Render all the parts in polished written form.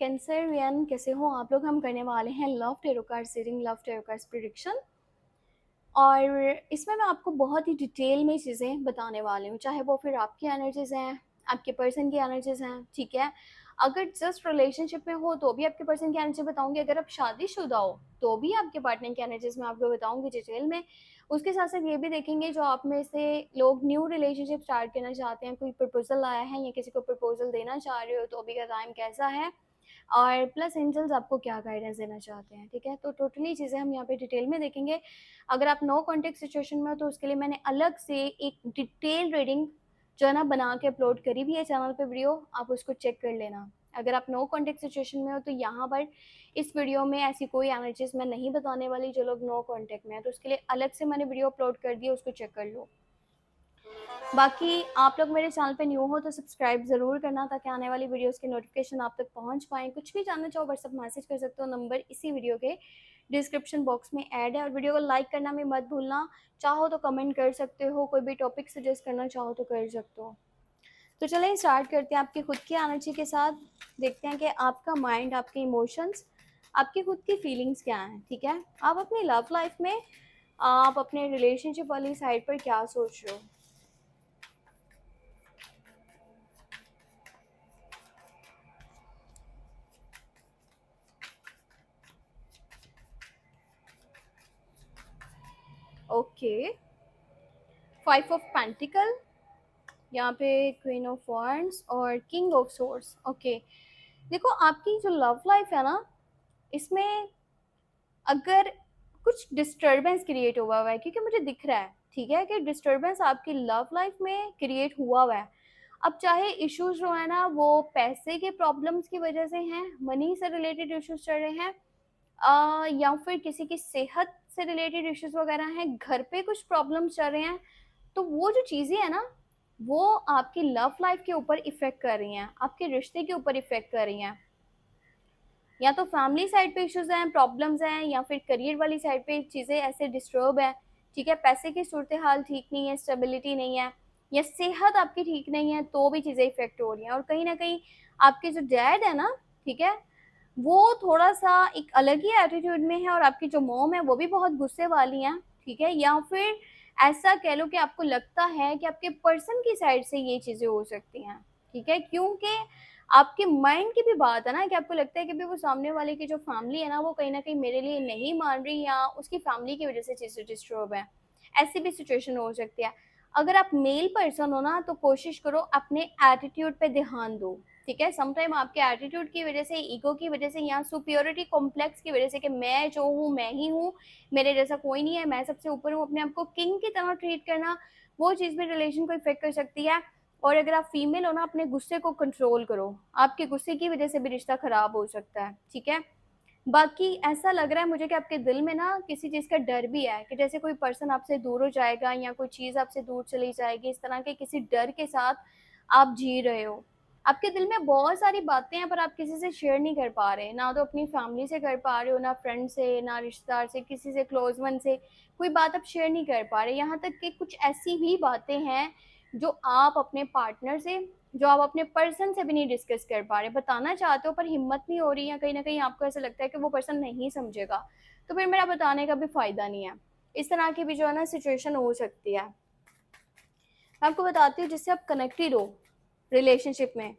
कैंसरियन कैसे हो आप लोग। हम करने वाले हैं love tarot cards reading, love tarot cards prediction. और इसमें मैं आपको बहुत ही डिटेल में चीज़ें बताने वाली हूँ, चाहे वो फिर आपकी एनर्जीज़ हैं, आपके पर्सन की एनर्जीज़ हैं, ठीक है। अगर जस्ट रिलेशनशिप में हो तो भी आपके पर्सन की एनर्जी बताऊंगी, अगर आप शादीशुदा हो तो भी आपके पार्टनर की एनर्जीज़ मैं आपको बताऊंगी डिटेल में। उसके साथ साथ ये भी देखेंगे जो आप में से लोग न्यू रिलेशनशिप स्टार्ट करना चाहते हैं, कोई प्रपोजल आया है या किसी को प्रपोजल देना चाह रहे हो तो अभी का टाइम कैसा है, और प्लस एंजल्स आपको क्या गाइडेंस देना चाहते हैं, ठीक है। तो टोटली चीज़ें हम यहाँ पे डिटेल में देखेंगे। अगर आप नो कॉन्टेक्ट सिचुएशन में हो तो उसके लिए मैंने अलग से एक डिटेल रीडिंग जो है ना बना के अपलोड करी भी है चैनल पे वीडियो, आप उसको चेक कर लेना। अगर आप नो कॉन्टेक्ट सिचुएशन में हो तो यहाँ पर इस वीडियो में ऐसी कोई एनर्जीज मैं नहीं बताने वाली जो लोग नो कॉन्टेक्ट में है, तो उसके लिए अलग से मैंने वीडियो अपलोड कर दिया, उसको चेक कर लो। बाकी आप लोग मेरे चैनल पे न्यू हो तो सब्सक्राइब ज़रूर करना ताकि आने वाली वीडियोस की नोटिफिकेशन आप तक पहुंच पाएँ। कुछ भी जानना चाहो व्हाट्सएप मैसेज कर सकते हो, नंबर इसी वीडियो के डिस्क्रिप्शन बॉक्स में ऐड है। और वीडियो को लाइक करना भी मत भूलना, चाहो तो कमेंट कर सकते हो, कोई भी टॉपिक सजेस्ट करना चाहो तो कर सकते हो। तो चलें स्टार्ट करते हैं आपकी खुद की एनर्जी के साथ। देखते हैं कि आपका माइंड, आपके इमोशंस, आपकी खुद की फीलिंग्स क्या हैं, ठीक है। आप अपनी लव लाइफ में, आप अपने रिलेशनशिप वाली साइड पर क्या सोच रहे हो। ओके, 5 ऑफ पेंटिकल, यहाँ पे क्वीन ऑफ वॉन्ड्स और किंग ऑफ सोर्ड्स। ओके, देखो आपकी जो लव लाइफ है ना, इसमें अगर कुछ डिस्टर्बेंस क्रिएट हुआ है, क्योंकि मुझे दिख रहा है, ठीक है, कि डिस्टर्बेंस आपकी लव लाइफ में क्रिएट हुआ है। अब चाहे इश्यूज जो है ना वो पैसे के प्रॉब्लम्स की वजह से हैं, मनी से रिलेटेड इश्यूज चल रहे हैं, या फिर किसी की सेहत से रिलेटेड इश्यूज वगैरह हैं, घर पे कुछ प्रॉब्लम्स चल रहे हैं, तो वो जो चीज़ें हैं ना वो आपकी लव लाइफ के ऊपर इफेक्ट कर रही हैं, आपके रिश्ते के ऊपर इफेक्ट कर रही हैं। या तो फैमिली साइड पे इश्यूज हैं, प्रॉब्लम्स हैं, या फिर करियर वाली साइड पे चीज़ें ऐसे डिस्टर्ब है, ठीक है। पैसे की सूरत हाल ठीक नहीं है, स्टेबिलिटी नहीं है, या सेहत आपकी ठीक नहीं है, तो भी चीज़ें इफेक्ट हो रही हैं। और कहीं ना कहीं आपके जो डैड है ना, ठीक है, वो थोड़ा सा एक अलग ही एटीट्यूड में है, और आपकी जो मॉम है वो भी बहुत गुस्से वाली हैं, ठीक है। या फिर ऐसा कह लो कि आपको लगता है कि आपके पर्सन की साइड से ये चीज़ें हो सकती हैं, ठीक है, क्योंकि आपके माइंड की भी बात है ना, कि आपको लगता है कि भी वो सामने वाले की जो फैमिली है ना वो कहीं ना कहीं मेरे लिए नहीं मान रही, या उसकी फैमिली की वजह से चीज़ें डिस्टर्ब है। ऐसी भी सिचुएशन हो सकती है। अगर आप मेल पर्सन हो ना तो कोशिश करो अपने एटीट्यूड पे ध्यान दो, ठीक है। समटाइम आपके एटीट्यूड की वजह से, ईगो की वजह से, या सुपियोरिटी कॉम्प्लेक्स की वजह से कि मैं जो हूँ मैं ही हूँ, मेरे जैसा कोई नहीं है, मैं सबसे ऊपर हूँ, अपने आप को किंग की तरह ट्रीट करना, वो चीज़ भी रिलेशन को इफेक्ट कर सकती है। और अगर आप फीमेल हो ना, अपने गुस्से को कंट्रोल करो, आपके गुस्से की वजह से भी रिश्ता खराब हो सकता है, ठीक है। बाकी ऐसा लग रहा है मुझे कि आपके दिल में ना किसी चीज़ का डर भी है, कि जैसे कोई पर्सन आपसे दूर हो जाएगा या कोई चीज़ आपसे दूर चली जाएगी, इस तरह के किसी डर के साथ आप जी रहे हो। आपके दिल में बहुत सारी बातें हैं पर आप किसी से शेयर नहीं कर पा रहे, ना तो अपनी फैमिली से कर पा रहे हो, ना फ्रेंड से, ना रिश्तेदार से, किसी से क्लोज वन से कोई बात आप शेयर नहीं कर पा रहे। यहाँ तक कि कुछ ऐसी भी बातें हैं जो आप अपने पार्टनर से, जो आप अपने पर्सन से भी नहीं डिस्कस कर पा रहे, बताना चाहते हो पर हिम्मत नहीं हो रही, या कहीं ना कहीं आपको ऐसा लगता है कि वो पर्सन नहीं समझेगा, तो फिर मेरा बताने का भी फायदा नहीं है। इस तरह की भी जो है ना सिचुएशन हो सकती है। मैं आपको बताती हूँ जिससे आप कनेक्टेड हो रिलेशनशिप में,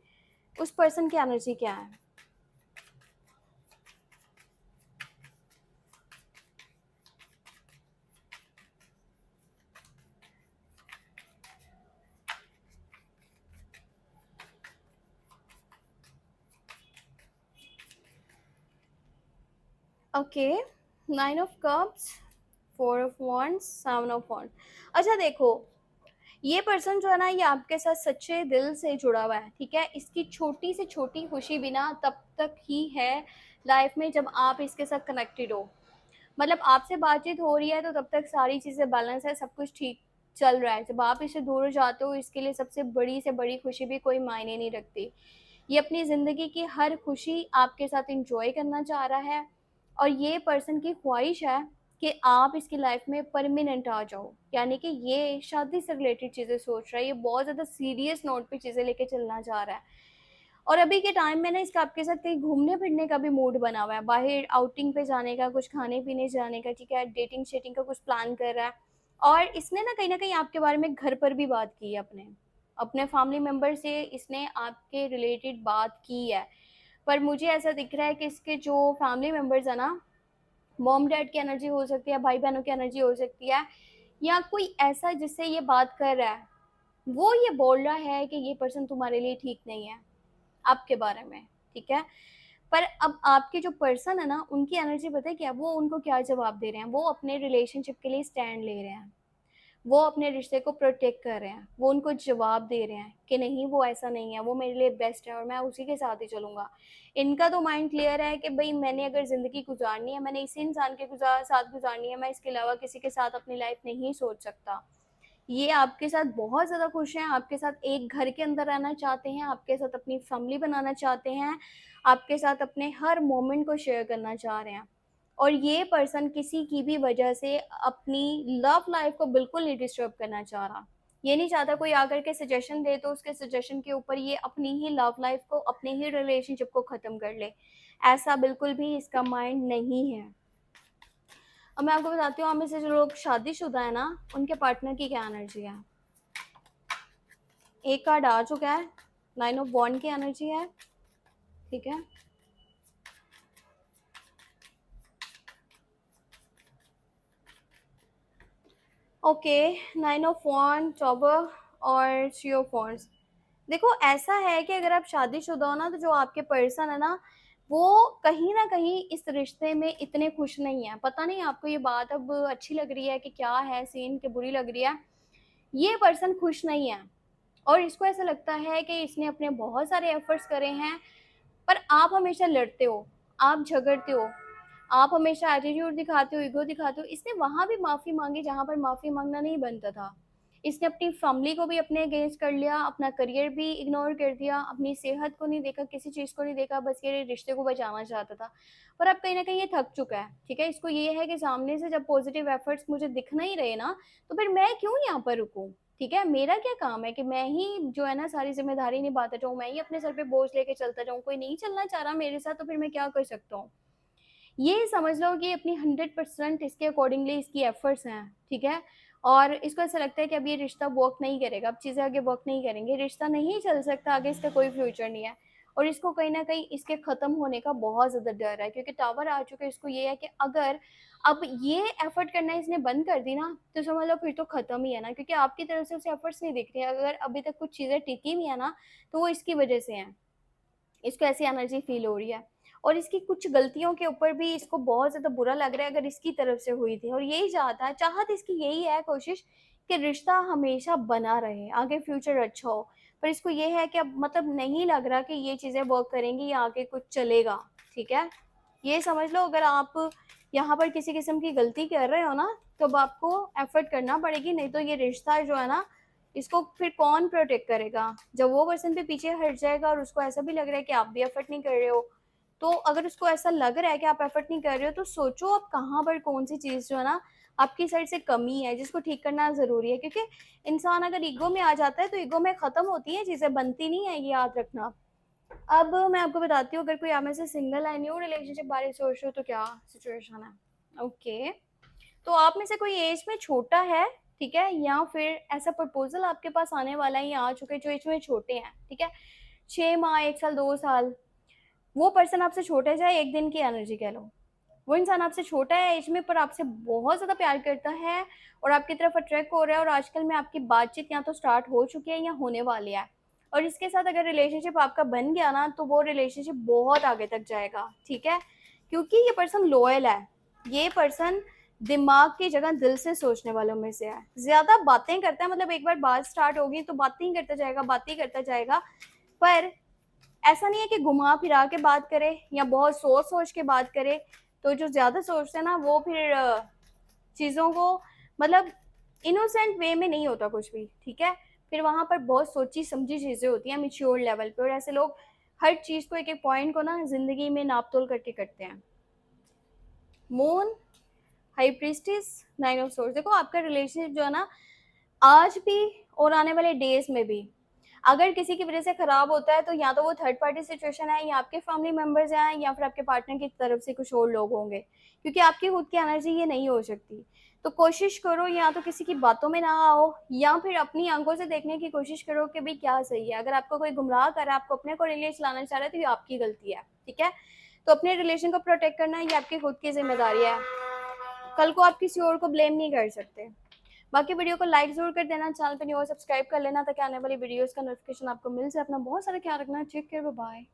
उस पर्सन की एनर्जी क्या है। Okay, 9 of cups, 4 of wands, 7 of wand. अच्छा देखो, ये पर्सन जो है ना ये आपके साथ सच्चे दिल से जुड़ा हुआ है, ठीक है। इसकी छोटी से छोटी खुशी भी ना तब तक ही है लाइफ में जब आप इसके साथ कनेक्टेड हो, मतलब आपसे बातचीत हो रही है तो तब तक सारी चीज़ें बैलेंस है, सब कुछ ठीक चल रहा है। जब आप इससे दूर हो जाते हो, इसके लिए सबसे बड़ी से बड़ी खुशी भी कोई मायने नहीं रखती। ये अपनी ज़िंदगी की हर खुशी आपके साथ इंजॉय करना चाह रहा है, और ये पर्सन की ख्वाहिश है कि आप इसकी लाइफ में परमानेंट आ जाओ, यानी कि ये शादी से रिलेटेड चीज़ें सोच रहा है, ये बहुत ज़्यादा सीरियस नोट पे चीज़ें लेके चलना चाह रहा है। और अभी के टाइम में ना इसका आपके साथ कहीं घूमने फिरने का भी मूड बना हुआ है, बाहर आउटिंग पे जाने का, कुछ खाने पीने जाने का, ठीक है, डेटिंग शेटिंग का कुछ प्लान कर रहा है। और इसने ना कहीं आपके बारे में घर पर भी बात की है, अपने अपने फैमिली मेंबर से इसने आपके रिलेटेड बात की है। पर मुझे ऐसा दिख रहा है कि इसके जो फैमिली मेंबर्स है ना, मॉम डैड की एनर्जी हो सकती है, भाई बहनों की एनर्जी हो सकती है, या कोई ऐसा जिससे ये बात कर रहा है, वो ये बोल रहा है कि ये पर्सन तुम्हारे लिए ठीक नहीं है आपके बारे में, ठीक है। पर अब आपके जो पर्सन है ना, उनकी एनर्जी पता है क्या, वो उनको क्या जवाब दे रहे हैं, वो अपने रिलेशनशिप के लिए स्टैंड ले रहे हैं, वो अपने रिश्ते को प्रोटेक्ट कर रहे हैं, वो उनको जवाब दे रहे हैं कि नहीं वो ऐसा नहीं है, वो मेरे लिए बेस्ट है और मैं उसी के साथ ही चलूंगा। इनका तो माइंड क्लियर है कि भाई मैंने अगर ज़िंदगी गुजारनी है, मैंने इसी इंसान के साथ गुजारनी है, मैं इसके अलावा किसी के साथ अपनी लाइफ नहीं सोच सकता। ये आपके साथ बहुत ज़्यादा खुश हैं, आपके साथ एक घर के अंदर रहना चाहते हैं, आपके साथ अपनी फैमिली बनाना चाहते हैं, आपके साथ अपने हर मोमेंट को शेयर करना चाह रहे हैं। और ये पर्सन किसी की भी वजह से अपनी लव लाइफ को बिल्कुल नहीं डिस्टर्ब करना चाह रहा। ये नहीं चाहता कोई आकर के सजेशन दे तो उसके सजेशन के ऊपर ये अपनी ही लव लाइफ को, अपने ही रिलेशनशिप को ख़त्म कर ले। ऐसा बिल्कुल भी इसका माइंड नहीं है। अब मैं आपको बताती हूँ, आप में से जो लोग शादीशुदा है ना, उनके पार्टनर की क्या एनर्जी है। एक कार्ड आ चुका है, 9 ऑफ वॉन्ड की एनर्जी है, ठीक है। ओके, 9 ऑफ वॉन्ड, टॉवर और 3 ऑफ वॉन्ड्स। देखो ऐसा है कि अगर आप शादीशुदा हो ना, तो जो आपके पर्सन है ना, वो कहीं ना कहीं इस रिश्ते में इतने खुश नहीं है। पता नहीं आपको ये बात अब अच्छी लग रही है कि क्या है सीन, कि बुरी लग रही है। ये पर्सन खुश नहीं है और इसको ऐसा लगता है कि इसने अपने बहुत सारे एफर्ट्स करे हैं, पर आप हमेशा लड़ते हो, आप झगड़ते हो, आप हमेशा एटीट्यूड दिखाते हो, ईगो दिखाते हो। इसने वहां भी माफी मांगी जहां पर माफी मांगना नहीं बनता था। इसने अपनी फैमिली को भी अपने अगेंस्ट कर लिया, अपना करियर भी इग्नोर कर दिया, अपनी सेहत को नहीं देखा, किसी चीज को नहीं देखा, बस ये रिश्ते को बचाना चाहता था। पर अब कहीं ना कहीं ये थक चुका है, ठीक है। इसको ये है कि सामने से जब पॉजिटिव एफर्ट्स मुझे दिख नहीं रहे ना, तो फिर मैं क्यों यहाँ पर रुकूं, ठीक है। मेरा क्या काम है कि मैं ही जो है ना सारी जिम्मेदारी निभाता जाऊँ, मैं ही अपने सर पे बोझ लेके चलता जाऊँ। कोई नहीं चलना चाह रहा मेरे साथ, तो फिर मैं क्या कर सकता हूँ। ये समझ लो कि अपनी 100% इसके अकॉर्डिंगली इसकी एफर्ट्स हैं, ठीक है। और इसको ऐसा लगता है कि अब ये रिश्ता वर्क नहीं करेगा, अब चीज़ें आगे वर्क नहीं करेंगे, रिश्ता नहीं चल सकता आगे, इसका कोई फ्यूचर नहीं है। और इसको कहीं ना कहीं इसके ख़त्म होने का बहुत ज़्यादा डर है, क्योंकि टावर आ चुका है। इसको ये है कि अगर अब ये एफर्ट करना इसने बंद कर दी ना, तो समझ लो फिर तो ख़त्म ही है ना, क्योंकि आपकी तरफ से उसे एफर्ट्स नहीं दिख रही है। अगर अभी तक कुछ चीज़ें टिकी हुई है ना, तो वो इसकी वजह से हैं। इसको ऐसी एनर्जी फील हो रही है और इसकी कुछ गलतियों के ऊपर भी इसको बहुत ज़्यादा बुरा लग रहा है, अगर इसकी तरफ से हुई थी। और यही चाहता है, चाहत इसकी यही है, कोशिश कि रिश्ता हमेशा बना रहे, आगे फ्यूचर अच्छा हो। पर इसको ये है कि अब मतलब नहीं लग रहा कि ये चीज़ें वर्क करेंगी या आगे कुछ चलेगा, ठीक है। ये समझ लो, अगर आप यहाँ पर किसी किस्म की गलती कर रहे हो ना, तो अब आपको एफर्ट करना पड़ेगी, नहीं तो ये रिश्ता जो है ना, इसको फिर कौन प्रोटेक्ट करेगा। जब वो पर्सन भी पीछे हट जाएगा और उसको ऐसा भी लग रहा है कि आप भी एफर्ट नहीं कर रहे हो, तो अगर उसको ऐसा लग रहा है कि आप एफर्ट नहीं कर रहे हो, तो सोचो आप कहाँ पर कौन सी चीज़ जो है ना आपकी साइड से कमी है, जिसको ठीक करना ज़रूरी है। क्योंकि इंसान अगर ईगो में आ जाता है तो ईगो में ख़त्म होती है चीज़ें, बनती नहीं है, ये याद रखना। अब मैं आपको बताती हूँ, अगर कोई आप में से सिंगल है, न्यू रिलेशनशिप बारे सोच रहे हो, तो क्या सिचुएशन है। ओके, तो आप में से कोई एज में छोटा है, ठीक है, या फिर ऐसा प्रपोजल आपके पास आने वाला है या आ चुके जो एज में छोटे हैं, ठीक है, 6 माह, 1 साल, 2 साल। वो पर्सन आपसे छोटा है, चाहे एक दिन की एनर्जी कह लो, वो इंसान आपसे छोटा है एज में, पर आपसे बहुत ज़्यादा प्यार करता है और आपकी तरफ अट्रैक्ट हो रहा है। और आजकल में आपकी बातचीत या तो स्टार्ट हो चुकी है या होने वाली है। और इसके साथ अगर रिलेशनशिप आपका बन गया ना, तो वो रिलेशनशिप बहुत आगे तक जाएगा, ठीक है। क्योंकि ये पर्सन लॉयल है, ये पर्सन दिमाग की जगह दिल से सोचने वालों में से है। ज़्यादा बातें करता है, मतलब एक बार बात स्टार्ट होगी तो बातें ही करता जाएगा, बातें ही करता जाएगा। पर ऐसा नहीं है कि घुमा फिरा के बात करे या बहुत सोच सोच के बात करे। तो जो ज़्यादा सोचते हैं ना, वो फिर चीज़ों को मतलब इनोसेंट वे में नहीं होता कुछ भी, ठीक है। फिर वहाँ पर बहुत सोची समझी चीज़ें होती हैं मिच्योर लेवल पे, और ऐसे लोग हर चीज़ को, एक एक पॉइंट को ना ज़िंदगी में नाप तोल करके करते हैं। Moon, high priestess, 9 of swords. देखो आपका रिलेशनशिप जो है ना, आज भी और आने वाले डेज में भी अगर किसी की वजह से खराब होता है तो या तो वो थर्ड पार्टी सिचुएशन है, या आपके फैमिली मेंबर्स हैं, या फिर आपके पार्टनर की तरफ से कुछ और लोग होंगे, क्योंकि आपकी खुद की एनर्जी ये नहीं हो सकती। तो कोशिश करो या तो किसी की बातों में ना आओ, या फिर अपनी आंखों से देखने की कोशिश करो कि भाई क्या सही है। अगर आपको कोई गुमराह कर रहा है, आपको अपने को लिए चलाना चाह रहा है, तो ये आपकी गलती है, ठीक है। तो अपने रिलेशन को प्रोटेक्ट करना ये आपकी खुद की जिम्मेदारी है, कल को आप किसी और को ब्लेम नहीं कर सकते। बाकी वीडियो को लाइक जरूर कर देना, चैनल पर न्यू और सब्सक्राइब कर लेना ताकि आने वाली वीडियोस का नोटिफिकेशन आपको मिल जाए। अपना बहुत सारा ख्याल रखना, टेक केयर, बाय।